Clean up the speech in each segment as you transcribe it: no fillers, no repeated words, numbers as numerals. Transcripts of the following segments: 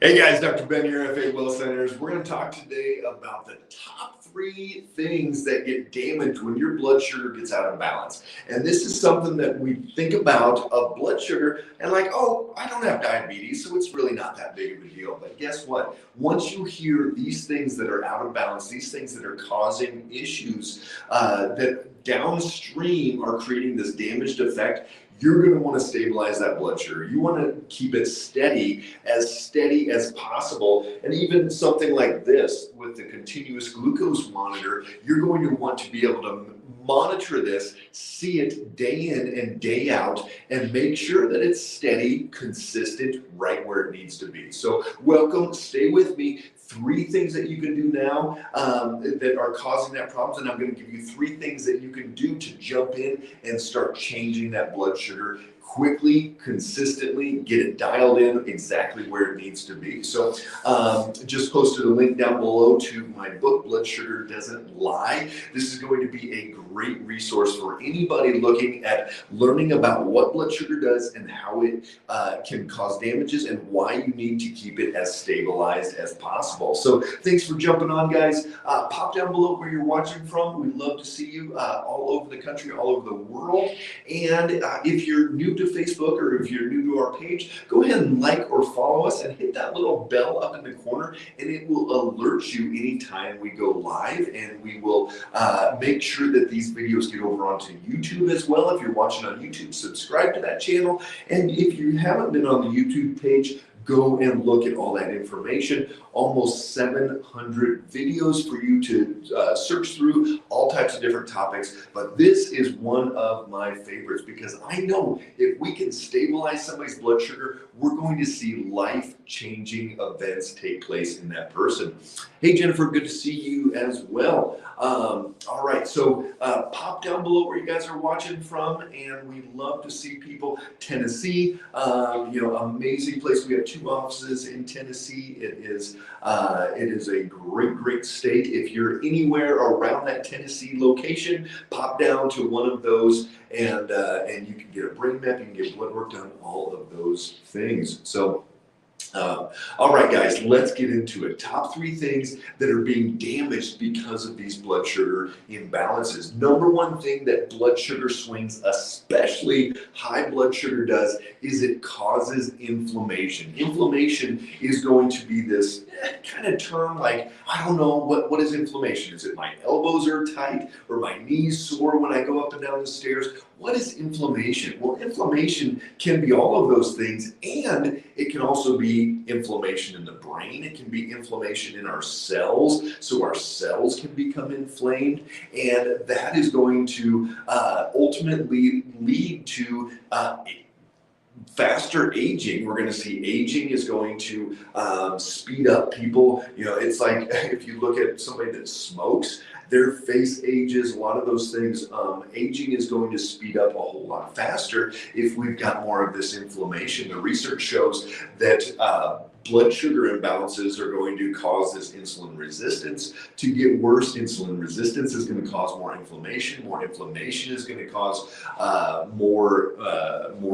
Hey guys, Dr. Ben here, FA Well Centers. We're going to talk today about the top 3 things that get damaged when your blood sugar gets out of balance. And this is something that we think about of blood sugar and like, oh, I don't have diabetes, so it's really not that big of a deal. But guess what? Once you hear these things that are out of balance, these things that are causing issues that downstream are creating this damaged effect, you're going to want to stabilize that blood sugar. You want to keep it steady as possible. And even something like this with the continuous glucose monitor, you're going to want to be able to monitor this, see it day in and day out, and make sure that it's steady, consistent, right where it needs to be. So welcome, stay with me. 3 things that you can do now that are causing that problem, and I'm going to give you 3 things that you can do to jump in and start changing that blood sugar quickly, consistently, get it dialed in exactly where it needs to be. So just posted a link down below to my book, Blood Sugar Doesn't Lie. This is going to be a great resource for anybody looking at learning about what blood sugar does and how it can cause damages and why you need to keep it as stabilized as possible. So thanks for jumping on, guys. Pop down below where you're watching from. We'd love to see you all over the country, all over the world. And if you're new to Facebook or if you're new to our page, go ahead and like or follow us and hit that little bell up in the corner, and it will alert you anytime we go live, and we will make sure that these videos get over onto YouTube as well. If you're watching on YouTube, subscribe to that channel, and if you haven't been on the YouTube page, go and look at all that information. Almost 700 videos for you to search through, all types of different topics. But this is one of my favorites because I know if we can stabilize somebody's blood sugar, we're going to see life-changing events take place in that person. Hey, Jennifer, good to see you as well. All right, so pop down below where you guys are watching from, and we love to see people. Tennessee, amazing place. We have 2 offices in Tennessee. It is a great state. If you're anywhere around that Tennessee location, pop down to one of those, and you can get a brain map, you can get blood work done, all of those things. So all right, guys, let's get into it. Top 3 things that are being damaged because of these blood sugar imbalances. Number 1 thing that blood sugar swings, especially high blood sugar, does is it causes inflammation. Inflammation is going to be this kind of term like, I don't know, what is inflammation? Is it my elbows are tight or my knees sore when I go up and down the stairs? What is inflammation? Well, inflammation can be all of those things, and it can also be inflammation in the brain. It can be inflammation in our cells, so our cells can become inflamed, and that is going to ultimately lead to faster aging. We're going to see aging is going to speed up people. It's like if you look at somebody that smokes, their face ages, a lot of those things. Aging is going to speed up a whole lot faster if we've got more of this inflammation. The research shows that blood sugar imbalances are going to cause this insulin resistance to get worse. Insulin resistance is going to cause more inflammation. More inflammation is going to cause more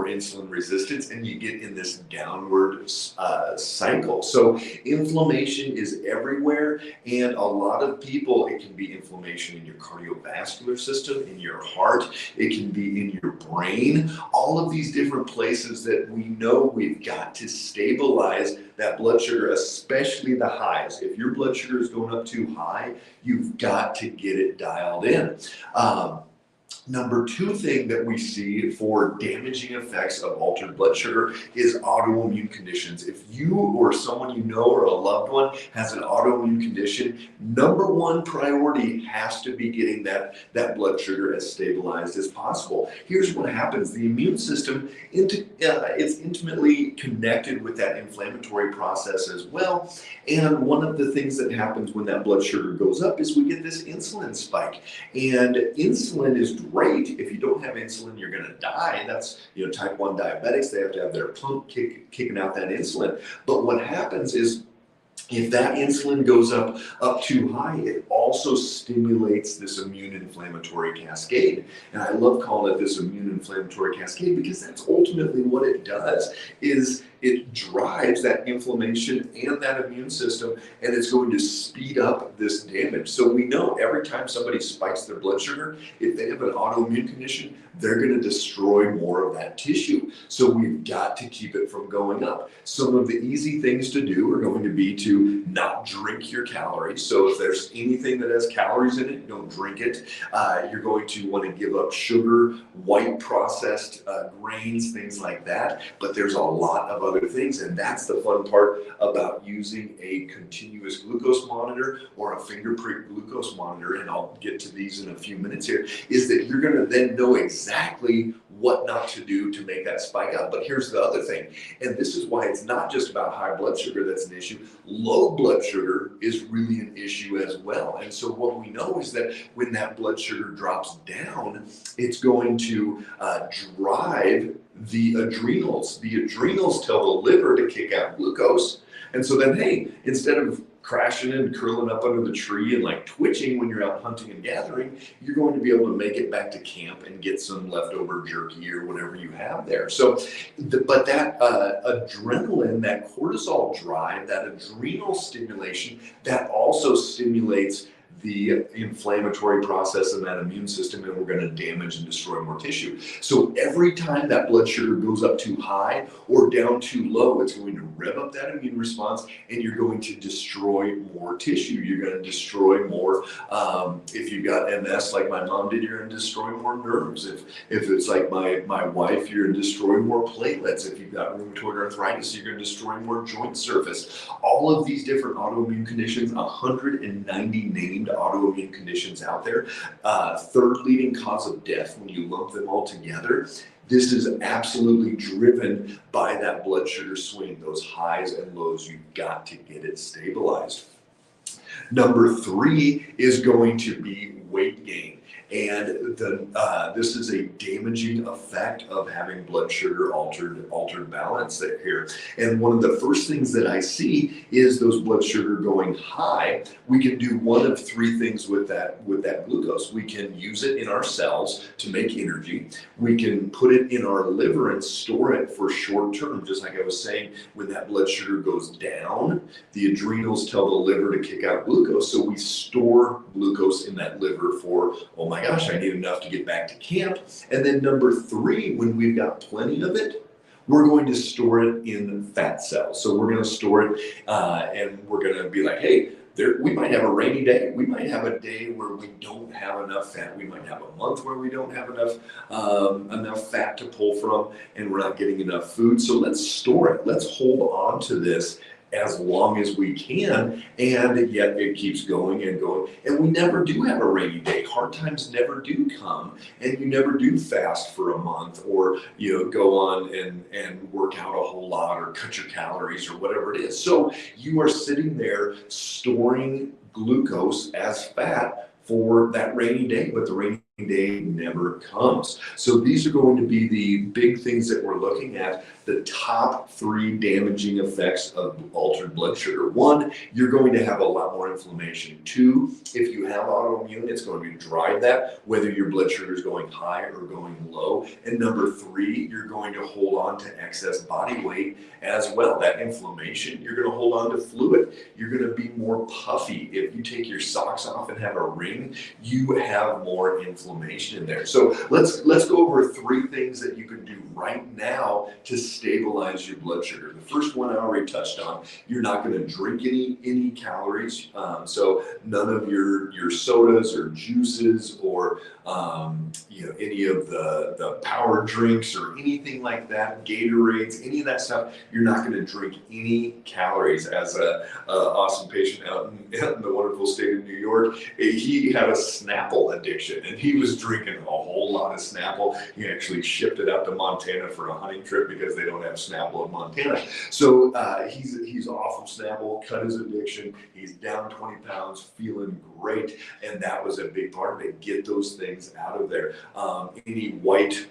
insulin resistance, and you get in this downward cycle. So inflammation is everywhere, and a lot of people, it can be inflammation in your cardiovascular system, in your heart, it can be in your brain, all of these different places that we know we've got to stabilize that blood sugar, especially the highs. If your blood sugar is going up too high, you've got to get it dialed in. Number 2 thing that we see for damaging effects of altered blood sugar is autoimmune conditions. If you or someone you know or a loved one has an autoimmune condition, number 1 priority has to be getting that blood sugar as stabilized as possible. Here's what happens. The immune system is intimately connected with that inflammatory process as well. And one of the things that happens when that blood sugar goes up is we get this insulin spike. And insulin is great. If you don't have insulin, you're going to die. That's, type 1 diabetics, they have to have their pump kicking out that insulin. But what happens is If that insulin goes up too high, it also stimulates this immune inflammatory cascade. And I love calling it this immune inflammatory cascade because that's ultimately what it does is it drives that inflammation and that immune system, and it's going to speed up this damage. So we know every time somebody spikes their blood sugar, if they have an autoimmune condition, they're going to destroy more of that tissue. So we've got to keep it from going up. Some of the easy things to do are going to be to not drink your calories. So if there's anything that has calories in it, don't drink it. You're going to want to give up sugar, white processed grains, things like that. But there's a lot of other things, and that's the fun part about using a continuous glucose monitor or a finger prick glucose monitor, and I'll get to these in a few minutes here, is that you're going to then know exactly what not to do to make that spike up. But here's the other thing, and this is why it's not just about high blood sugar that's an issue. Low blood sugar is really an issue as well. And so what we know is that when that blood sugar drops down, it's going to drive the adrenals. The adrenals tell the liver to kick out glucose. And so then, hey, instead of crashing and curling up under the tree and like twitching when you're out hunting and gathering, you're going to be able to make it back to camp and get some leftover jerky or whatever you have there. So, but that adrenaline, that cortisol drive, that adrenal stimulation, that also stimulates the inflammatory process in that immune system, and we're going to damage and destroy more tissue. So every time that blood sugar goes up too high or down too low, it's going to rev up that immune response, and you're going to destroy more tissue. You're going to destroy more. If you've got MS like my mom did, you're going to destroy more nerves. If it's like my wife, you're going to destroy more platelets. If you've got rheumatoid arthritis, you're going to destroy more joint surface. All of these different autoimmune conditions, 190 named autoimmune conditions out there. Third leading cause of death when you lump them all together. This is absolutely driven by that blood sugar swing, those highs and lows. You've got to get it stabilized. Number 3 is going to be weight gain. And this is a damaging effect of having blood sugar altered balance here. And one of the first things that I see is those blood sugar going high. We can do one of 3 things with that glucose. We can use it in our cells to make energy. We can put it in our liver and store it for short term. Just like I was saying, when that blood sugar goes down, the adrenals tell the liver to kick out glucose. So we store glucose in that liver for, oh my gosh, I need enough to get back to camp. And then number 3, when we've got plenty of it, we're going to store it in fat cells. So we're going to store it and we're going to be like, hey, we might have a rainy day. We might have a day where we don't have enough fat. We might have a month where we don't have enough fat to pull from, and we're not getting enough food. So let's store it. Let's hold on to this as long as we can, and yet it keeps going and going. And we never do have a rainy day. Hard times never do come, and you never do fast for a month or go on and work out a whole lot or cut your calories or whatever it is. So you are sitting there storing glucose as fat for that rainy day, but the rainy day never comes. So these are going to be the big things that we're looking at, the top 3 damaging effects of altered blood sugar. 1, you're going to have a lot more inflammation. 2, if you have autoimmune, it's going to drive that, whether your blood sugar is going high or going low. And number 3, you're going to hold on to excess body weight as well. That inflammation, you're going to hold on to fluid. You're going to be more puffy. If you take your socks off and have a ring, you have more inflammation in there. So let's go over 3 things that you can do right now to stabilize your blood sugar. The first one I already touched on. You're not going to drink any calories. So none of your sodas or juices or any of the power drinks or anything like that, Gatorades, any of that stuff. You're not going to drink any calories. As a awesome patient out in the wonderful state of New York, he had a Snapple addiction, and he was drinking a whole lot of Snapple. He actually shipped it out to Montana for a hunting trip because they don't have Snapple in Montana. So he's off of Snapple, cut his addiction. He's down 20 pounds, feeling great, and that was a big part of it. Get those things out of there. Any white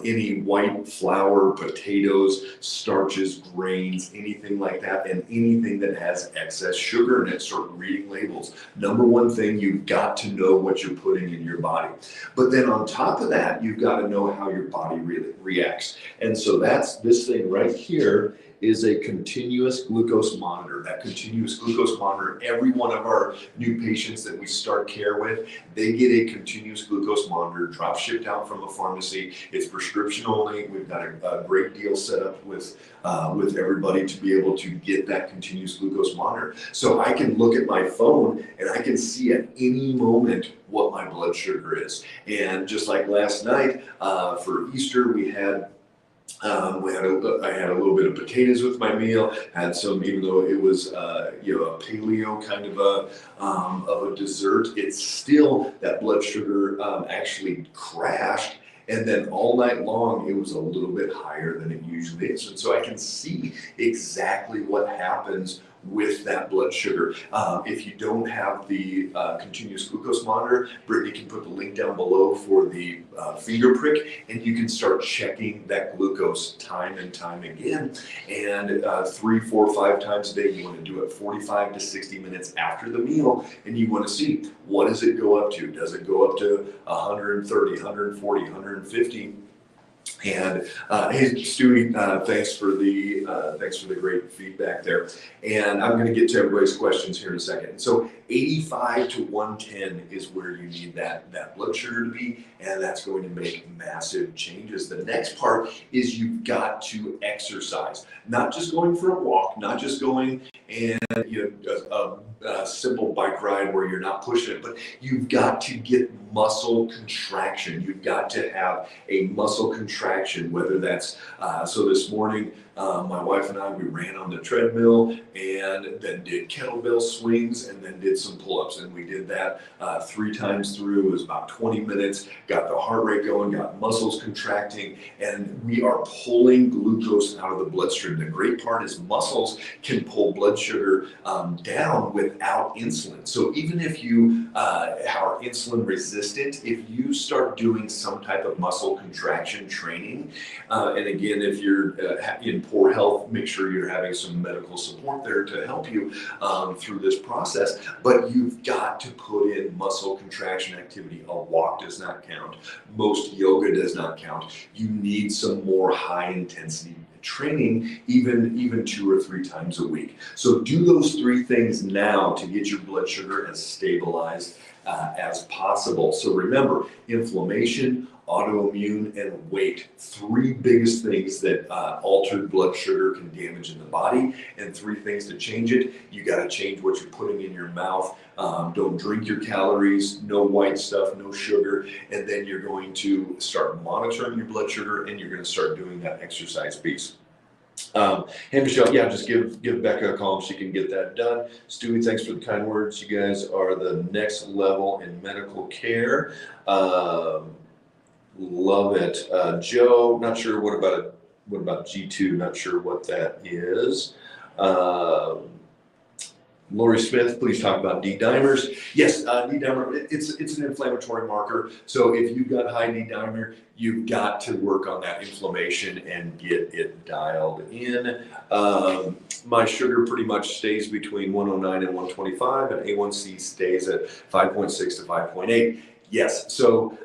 any white flour, potatoes, starches, grains, anything like that, and anything that has excess sugar in it. Start reading labels. Number one thing, you've got to know what you're putting in your body. But then on top of that, you've got to know how your body really reacts. And so that's this thing right here is a continuous glucose monitor. That continuous glucose monitor, every one of our new patients that we start care with, they get a continuous glucose monitor, drop shipped out from a pharmacy. It's prescription only. We've got a great deal set up with everybody to be able to get that continuous glucose monitor. So I can look at my phone and I can see at any moment what my blood sugar is. And just like last night for Easter, I had a little bit of potatoes with my meal. Had some, even though it was a paleo kind of a dessert, it's still that blood sugar actually crashed. And then all night long, it was a little bit higher than it usually is. And so I can see exactly what happens with that blood sugar. If you don't have the continuous glucose monitor, Brittany can put the link down below for the finger prick, and you can start checking that glucose time and time again. And 3, 4, 5 times a day, you want to do it 45 to 60 minutes after the meal, and you want to see, what does it go up to? Does it go up to 130, 140, 150? And hey, Stewie, thanks for the great feedback there. And I'm going to get to everybody's questions here in a second. So 85 to 110 is where you need that blood sugar to be, and that's going to make massive changes. The next part is you've got to exercise, not just going for a walk, not just going and a simple bike ride where you're not pushing it, but you've got to get muscle contraction. You've got to have a muscle contraction, whether that's, so this morning, my wife and I, we ran on the treadmill and then did kettlebell swings and then did some pull-ups. And we did that 3 times through. It was about 20 minutes, got the heart rate going, got muscles contracting, and we are pulling glucose out of the bloodstream. The great part is muscles can pull blood sugar down without insulin. So even if you are insulin resistant, if you start doing some type of muscle contraction training, and again, if you're in poor health, make sure you're having some medical support there to help you through this process. But you've got to put in muscle contraction activity. A walk does not count. Most yoga does not count. You need some more high intensity training, even 2 or 3 times a week. So do those 3 things now to get your blood sugar as stabilized as possible. So remember, inflammation, autoimmune, and weight, 3 biggest things that altered blood sugar can damage in the body, and 3 things to change it. You got to change what you're putting in your mouth. Don't drink your calories, no white stuff, no sugar, and then you're going to start monitoring your blood sugar, and you're going to start doing that exercise piece. Hey Michelle, yeah, just give Becca a call and she can get that done. Stewie, thanks for the kind words. You guys are the next level in medical care. Love it. Joe, not sure what about G2, not sure what that is. Lori Smith, please talk about D-dimers. Yes, D-dimer, it's an inflammatory marker. So if you've got high D-dimer, you've got to work on that inflammation and get it dialed in. My sugar pretty much stays between 109 and 125, and A1C stays at 5.6 to 5.8. Yes, so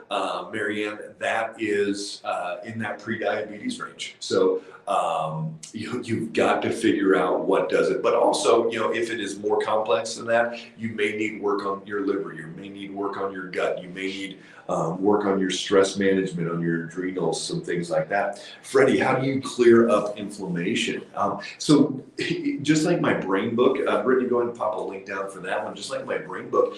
Marianne, that is in that pre-diabetes range. So you've got to figure out what does it. But also, if it is more complex than that, you may need work on your liver. You may need work on your gut. You may need work on your stress management, on your adrenals, some things like that. Freddie, how do you clear up inflammation? So just like my brain book, Brittany, go ahead and pop a link down for that one. Just like my brain book,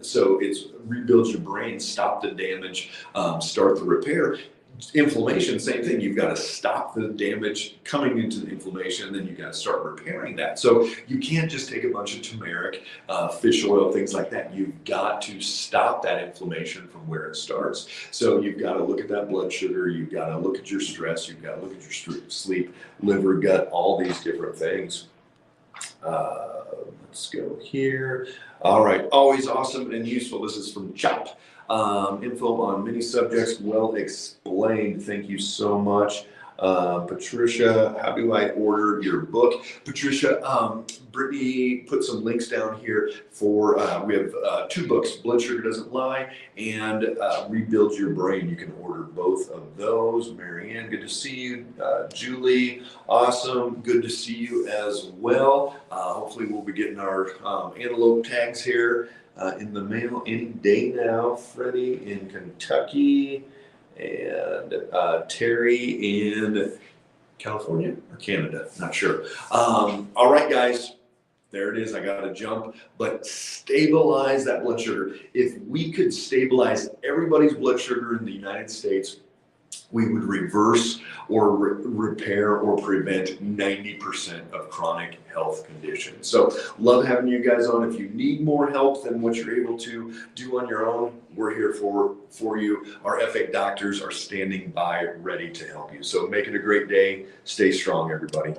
so it's rebuild your brain, stop the damage, start the repair. Inflammation, same thing. You've got to stop the damage coming into the inflammation, and then you've got to start repairing that. So you can't just take a bunch of turmeric, fish oil, things like that. You've got to stop that inflammation from where it starts. So you've got to look at that blood sugar. You've got to look at your stress. You've got to look at your sleep, liver, gut, all these different things. Let's go here. All right, always awesome and useful. This is from Chop. Info on many subjects, well explained. Thank you so much. Patricia, how do I order your book? Patricia, Brittany put some links down here for, we have 2 books, Blood Sugar Doesn't Lie and Rebuild Your Brain. You can order both of those. Marianne, good to see you. Julie, awesome. Good to see you as well. Hopefully we'll be getting our antelope tags here in the mail any day now. Freddie in Kentucky and Terry in California or Canada, not sure. All right, guys, there it is. I got to jump, but stabilize that blood sugar. If we could stabilize everybody's blood sugar in the United States, we would reverse or repair or prevent 90% of chronic health conditions. So love having you guys on. If you need more help than what you're able to do on your own, we're here for you. Our FA doctors are standing by ready to help you. So make it a great day. Stay strong, everybody.